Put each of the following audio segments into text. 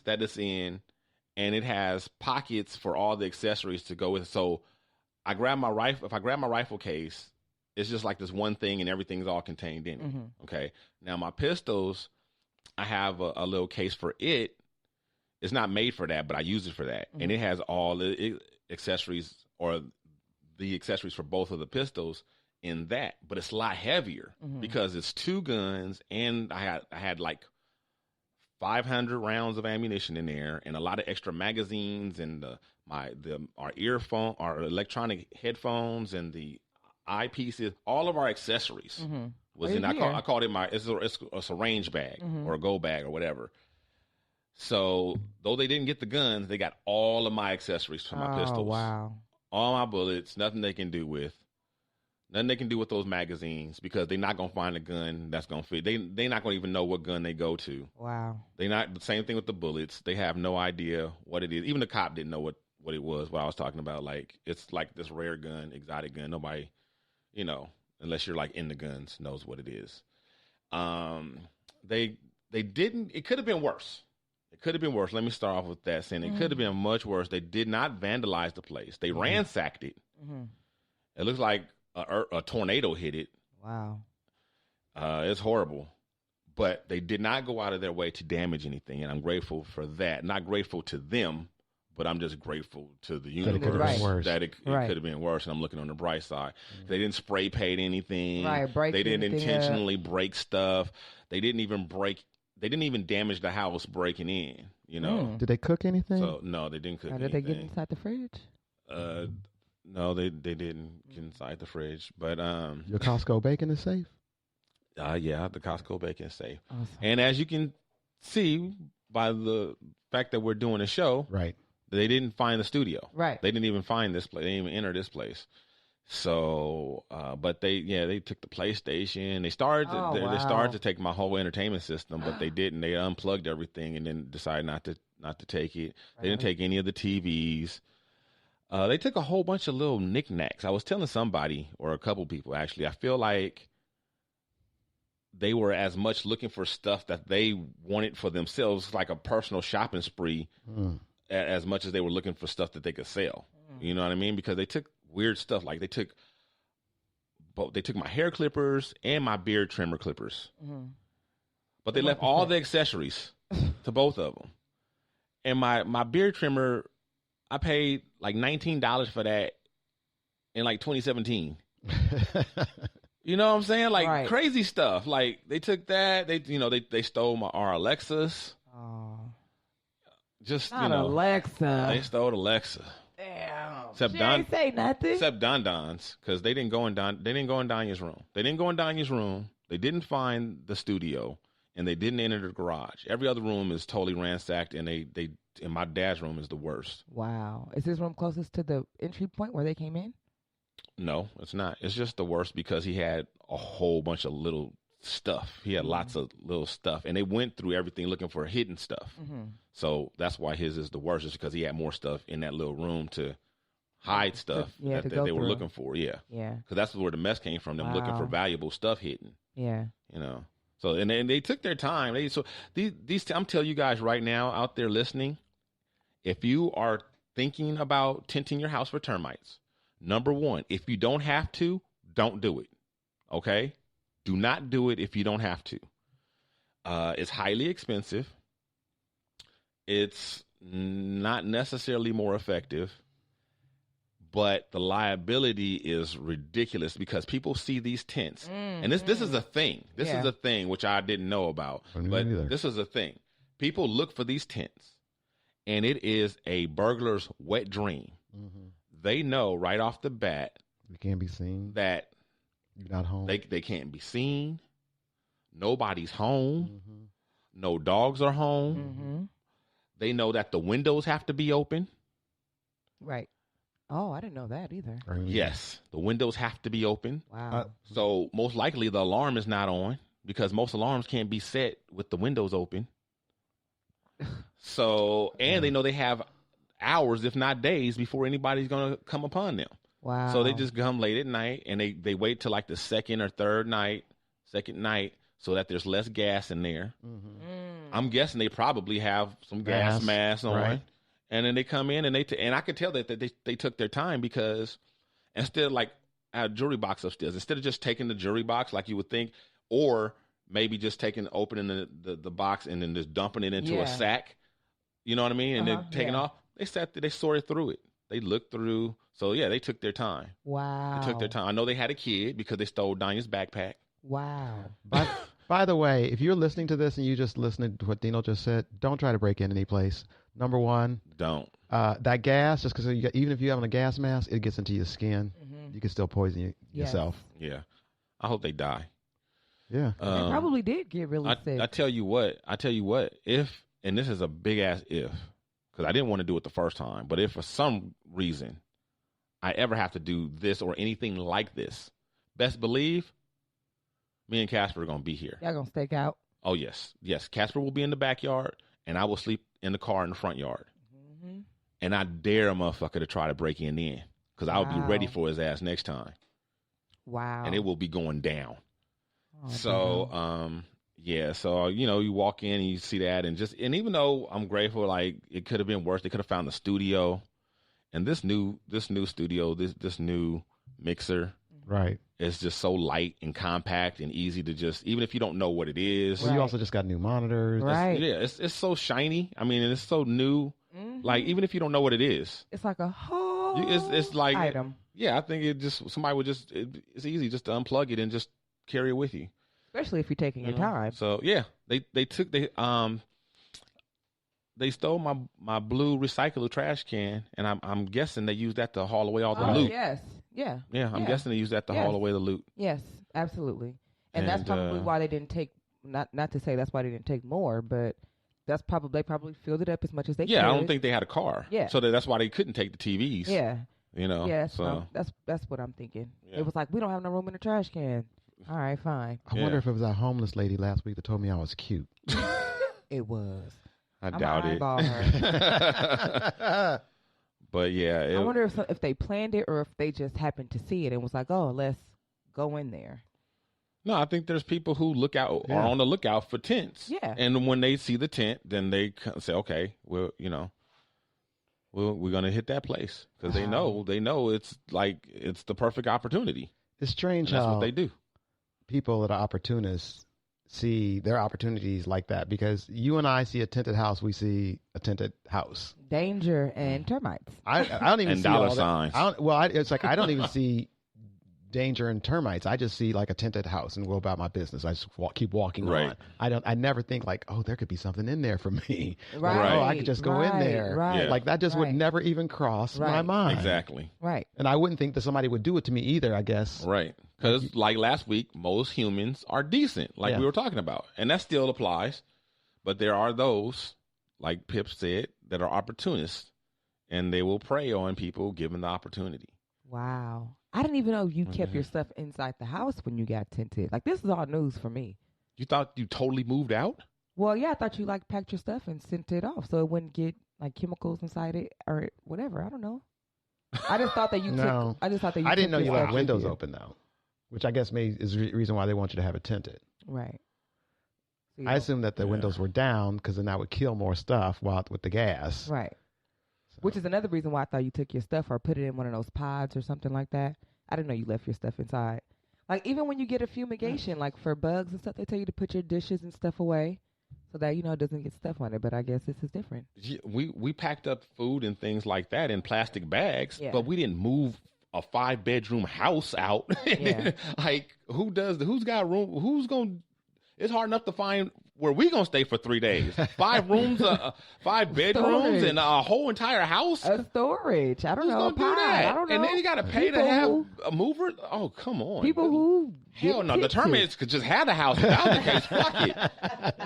that it's in, and it has pockets for all the accessories to go with it. So I grab my rifle. If I grab my rifle case, it's just like this one thing, and everything's all contained in it. Okay. Now my pistols, I have a little case for it. It's not made for that, but I use it for that, and it has all the accessories or the accessories for both of the pistols in that. But it's a lot heavier because it's 2 guns, and I had like 500 rounds of ammunition in there, and a lot of extra magazines, and our electronic headphones, and the eyepieces. All of our accessories was in. I called it it's a range bag or a go bag or whatever. So though they didn't get the guns, they got all of my accessories for my pistols. Wow! All my bullets. Nothing they can do with those magazines, because they're not gonna find a gun that's gonna fit. They're not gonna even know what gun they go to. Wow! They not the same thing with the bullets. They have no idea what it is. Even the cop didn't know what it was. What I was talking about, like it's like this rare gun, exotic gun. Nobody, unless you're like in the guns, knows what it is. They didn't. It could have been worse. It could have been worse. Let me start off with that, saying it could have been much worse. They did not vandalize the place. They ransacked it. It looks like a tornado hit it. Wow. It's horrible. But they did not go out of their way to damage anything, and I'm grateful for that. Not grateful to them, but I'm just grateful to the universe that it could have been worse, and I'm looking on the bright side. They didn't spray paint anything. They didn't intentionally break stuff. They didn't even damage the house breaking in, Did they cook anything? So, no, they didn't cook anything. Did they get inside the fridge? No, they didn't get inside the fridge. But your Costco bacon is safe? Yeah, the Costco bacon is safe. Awesome. And as you can see by the fact that we're doing a show, right? They didn't find the studio. Right. They didn't even find this place. They didn't even enter this place. So, but they took the PlayStation. They started to take my whole entertainment system, but they didn't. They unplugged everything and then decided not to take it. They didn't take any of the TVs. They took a whole bunch of little knickknacks. I was telling somebody, or a couple people actually, I feel like they were as much looking for stuff that they wanted for themselves, like a personal shopping spree, as much as they were looking for stuff that they could sell. You know what I mean? Because they took weird stuff. Like they took my hair clippers and my beard trimmer clippers. But they left all the accessories to both of them. And my beard trimmer, I paid like $19 for that in like 2017. You know what I'm saying? Like crazy stuff. Like they took that. They stole our Alexas. Oh. Just Alexa. They stole Alexa. Damn. Except she ain't say nothing. Except Don's, because they didn't go in Donya's room. They didn't go in Donya's room. They didn't find the studio, and they didn't enter the garage. Every other room is totally ransacked, and and my dad's room is the worst. Wow. Is his room closest to the entry point where they came in? No, it's not. It's just the worst because he had a whole bunch of little stuff. He had lots of little stuff, and they went through everything looking for hidden stuff. So that's why his is the worst, is because he had more stuff in that little room to hide stuff that they were looking for. Yeah. Because that's where the mess came from, them looking for valuable stuff hidden. Yeah. So, and they took their time. I'm telling you guys right now out there listening, if you are thinking about tinting your house for termites, number one, if you don't have to, don't do it. Okay? Do not do it if you don't have to. It's highly expensive. It's not necessarily more effective, but the liability is ridiculous because people see these tents. And this is a thing. This is a thing which I didn't know about, but this is a thing. People look for these tents, and it is a burglar's wet dream. They know right off the bat you can't be seen, that you're not home. They can't be seen. Nobody's home. No dogs are home. They know that the windows have to be open. Right. Oh, I didn't know that either. Yes, the windows have to be open. Wow. So most likely the alarm is not on because most alarms can't be set with the windows open. So, and they know they have hours, if not days, before anybody's going to come upon them. Wow. So they just come late at night, and they wait till like the second night, so that there's less gas in there. I'm guessing they probably have some gas masks on. Right. And then they come in and and I could tell that they took their time because instead of like I had a jewelry box upstairs, instead of just taking the jewelry box like you would think, or maybe just opening the box and then just dumping it into a sack, you know what I mean? And then taking off, they sorted through it. They looked through. So yeah, they took their time. Wow. They took their time. I know they had a kid because they stole Danya's backpack. Wow. By the way, if you're listening to this and you just listening to what Dino just said, don't try to break in any place. Number one, don't. That gas, just because even if you have a gas mask, it gets into your skin. Mm-hmm. You can still poison yourself. Yeah. I hope they die. Yeah. They probably did get really sick. I tell you what, if, and this is a big ass if, because I didn't want to do it the first time, but if for some reason I ever have to do this or anything like this, best believe me and Casper are going to be here. Y'all going to stake out? Oh, yes. Yes. Casper will be in the backyard, and I will sleep in the car in the front yard. Mm-hmm. And I dare a motherfucker to try to break in because I'll be ready for his ass next time. Wow. And it will be going down. Oh, so, yeah. So, you walk in and you see that. And even though I'm grateful, like, it could have been worse. They could have found the studio. And this new studio, this new mixer. Right. It's just so light and compact and easy to even if you don't know what it is. Well, you also just got new monitors. Right. It's so shiny. I mean, and it's so new. Mm-hmm. Like, even if you don't know what it is. It's like a whole it's like item. Yeah, I think somebody would it's easy just to unplug it and just carry it with you. Especially if you're taking your time. So, yeah, they stole my blue recyclable trash can, and I'm guessing they used that to haul away all the loot. Yes. Yeah. Yeah, I'm guessing they used that to haul away the loot. Yes, absolutely. And that's probably why they didn't take, not to say that's why they didn't take more, but they probably filled it up as much as they could. Yeah, I don't think they had a car. Yeah. So that's why they couldn't take the TVs. Yeah. Yeah, so. that's what I'm thinking. Yeah. It was like, we don't have no room in the trash can. All right, fine. I wonder if it was that homeless lady last week that told me I was cute. It was. I doubt it. Her. But yeah, I wonder if they planned it or if they just happened to see it and was like, "Oh, let's go in there." No, I think there's people who are on the lookout for tents. Yeah, and when they see the tent, then they say, "Okay, we're gonna hit that place," because they know it's the perfect opportunity. It's strange and that's how what they do. People that are opportunists see their opportunities like that, because you and I see a tented house, we see a tented house. Danger and termites. I don't even and see dollar all signs. It's like I don't even see danger and termites. I just see like a tented house and go about my business. I just keep walking on. I never think like, oh, there could be something in there for me. Right. Oh, I could just go in there. Right. Yeah. Like that just would never even cross my mind. Exactly. Right. And I wouldn't think that somebody would do it to me either, I guess. Right. Because like last week, most humans are decent, like we were talking about. And that still applies. But there are those, like Pip said, that are opportunists. And they will prey on people given the opportunity. Wow. I didn't even know you kept your stuff inside the house when you got tented. Like, this is all news for me. You thought you totally moved out? Well, yeah, I thought you like packed your stuff and sent it off so it wouldn't get like chemicals inside it or whatever. I don't know. I just thought that you took. I just thought that you. I didn't know you left stuff windows with you. open though, which I guess is the reason why they want you to have it tinted. Right. So I assumed that the windows were down because then that would kill more stuff with the gas. Right. So. Which is another reason why I thought you took your stuff or put it in one of those pods or something like that. I didn't know you left your stuff inside. Like, even when you get a fumigation, like for bugs and stuff, they tell you to put your dishes and stuff away so that, it doesn't get stuff on it. But I guess this is different. We packed up food and things like that in plastic bags, but we didn't move a 5-bedroom house out. Yeah. Like, who's got room? It's hard enough to find where we gonna stay for 3 days. 5 rooms, 5 bedrooms, and a whole entire house. A storage. I don't know. Who's gonna do that? I don't know. And then you gotta pay to have a mover. Oh, come on. People who hell no. The termites could just have the house. If that was the case, fuck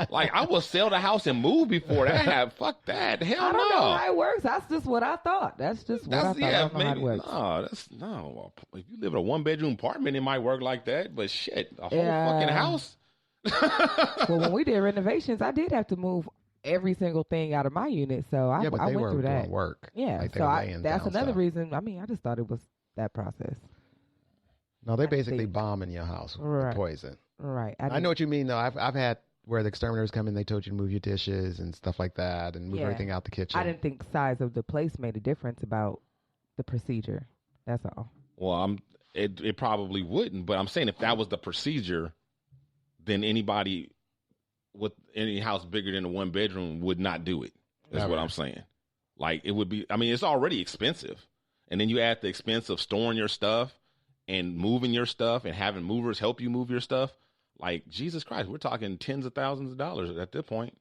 it. Like, I will sell the house and move before that. Fuck that. Hell no. I don't know how it works. That's just what I thought. That's just what I thought. I don't know how it works. No. If you live in a 1-bedroom apartment, it might work like that. But shit, a whole fucking house. Well, when we did renovations, I did have to move every single thing out of my unit, so I went through that. Work. Yeah, like so that's another reason. I mean, I just thought it was that process. No, they basically bombing your house with poison. Right. I know what you mean, though. I've had where the exterminators come in, they told you to move your dishes and stuff like that and move everything out the kitchen. I didn't think size of the place made a difference about the procedure. That's all. Well, it probably wouldn't, but I'm saying if that was the procedure, then anybody with any house bigger than a 1 bedroom would not do it. That's what I'm saying. Like, it would be, I mean, it's already expensive. And then you add the expense of storing your stuff and moving your stuff and having movers help you move your stuff. Like, Jesus Christ, we're talking tens of thousands of dollars at this point.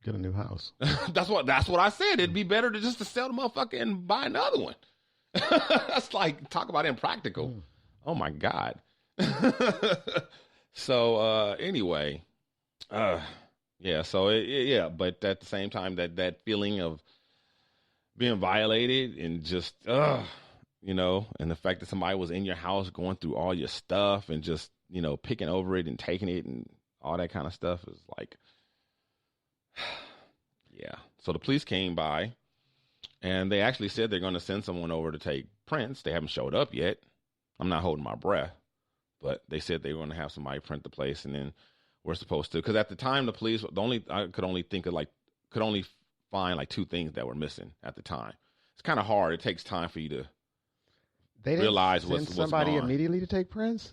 Get a new house. That's what I said. It'd be better to just to sell the motherfucker and buy another one. That's like, talk about impractical. Oh my God. So anyway, yeah. So yeah, but at the same time, that feeling of being violated and just you know, and the fact that somebody was in your house going through all your stuff and just, you know, picking over it and taking it and all that kind of stuff is like, yeah. So the police came by and they actually said they're going to send someone over to take prints. They haven't showed up yet. I'm not holding my breath, but they said they were going to have somebody print the place, and then we're supposed to, because at the time the police, I could only find like 2 things that were missing at the time. It's kind of hard. It takes time for you to realize what's somebody gone. immediately to take prints.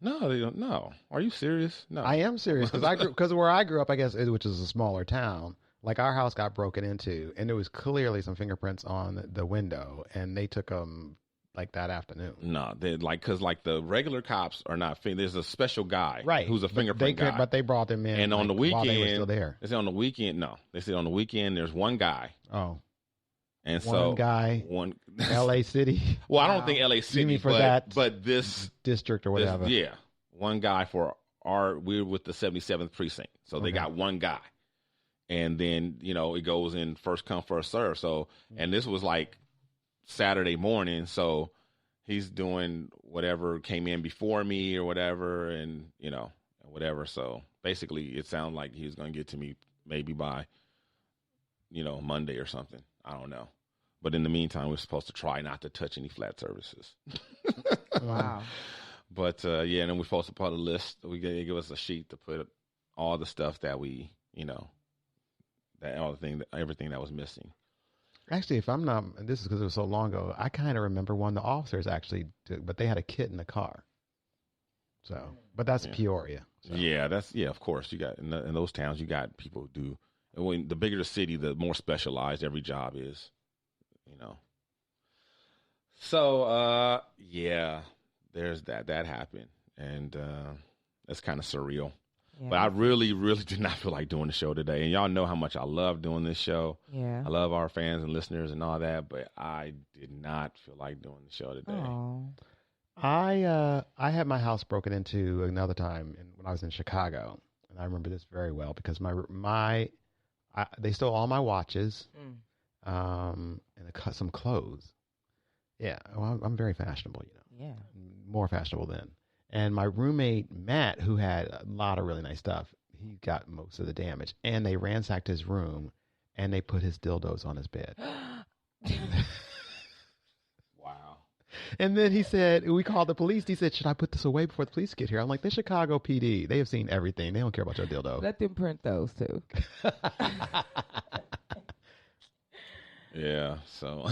No, they don't. No, are you serious? No, I am serious because where I grew up, I guess, which is a smaller town. Like, our house got broken into, and there was clearly some fingerprints on the window, and they took them like that afternoon. No, they because the regular cops are not. There's a special guy, right, who's a fingerprint guy. But they brought them in, and on the weekend, while they were still there. They said on the weekend. No, they said on the weekend there's one guy. Oh, and one guy, L.A. City. Well, I don't think L.A. City, you mean for that, but this district or whatever. Yeah, one guy for we're with the 77th precinct, so they got one guy. And then, you know, it goes in first come, first serve. So, and this was like Saturday morning. So he's doing whatever came in before me or whatever, and, you know, whatever. So basically it sounded like he was going to get to me maybe by, you know, Monday or something. I don't know. But in the meantime, we're supposed to try not to touch any flat surfaces. Wow. But, yeah, and then we're supposed to put a list. They give us a sheet to put all the stuff that we, you know, everything that was missing. Actually, if I'm not, this is because it was so long ago, I kind of remember one of the officers actually did, but they had a kid in the car. So, but that's Peoria. So. Yeah, of course. You got, in those towns, you got people who do, when the bigger the city, the more specialized every job is, you know. So, yeah, there's that happened. And that's kind of surreal. Yeah. But I really, really did not feel like doing the show today. And y'all know how much I love doing this show. Yeah. I love our fans and listeners and all that, but I did not feel like doing the show today. Aww. I had my house broken into another time when I was in Chicago. And I remember this very well because they stole all my watches and some clothes. Yeah. Well, I'm very fashionable, you know. Yeah. More fashionable then. And my roommate, Matt, who had a lot of really nice stuff, he got most of the damage. And they ransacked his room, and they put his dildos on his bed. Wow. And then he said, we called the police. He said, should I put this away before the police get here? I'm like, the Chicago PD. They have seen everything. They don't care about your dildo. Let them print those, too. Yeah, so...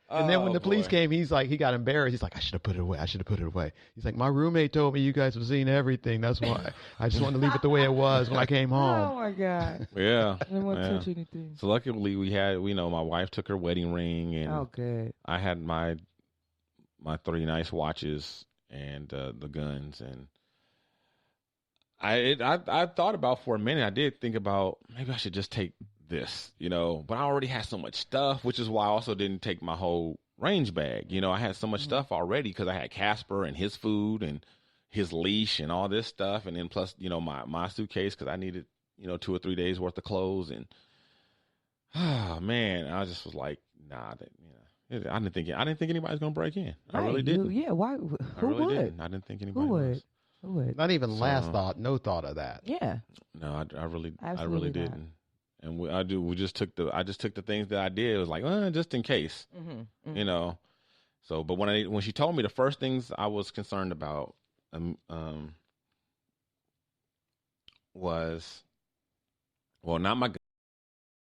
And then when the police came, he's like, he got embarrassed. He's like, I should have put it away. He's like, my roommate told me you guys have seen everything. That's why I just wanted to leave it the way it was when I came home. Oh, my God. Yeah. I didn't want to touch anything. So luckily my wife took her wedding ring. And oh, good. I had my 3 nice watches and the guns. And I thought about for a minute, I did think about maybe I should just take this, you know, but I already had so much stuff, which is why I also didn't take my whole range bag. You know, I had so much stuff already because I had Casper and his food and his leash and all this stuff. And then plus, you know, my suitcase because I needed, you know, 2 or 3 days worth of clothes. And man, I just was like, nah, I didn't think anybody was going to break in. Right. I really didn't. Yeah. Why? I really didn't. I didn't think anybody was. Who would? Not even no thought of that. Yeah. No, I really not. didn't. And we just took the things that I did. It was like, just in case, you know. So, but when she told me the first things I was concerned about, was, well, not my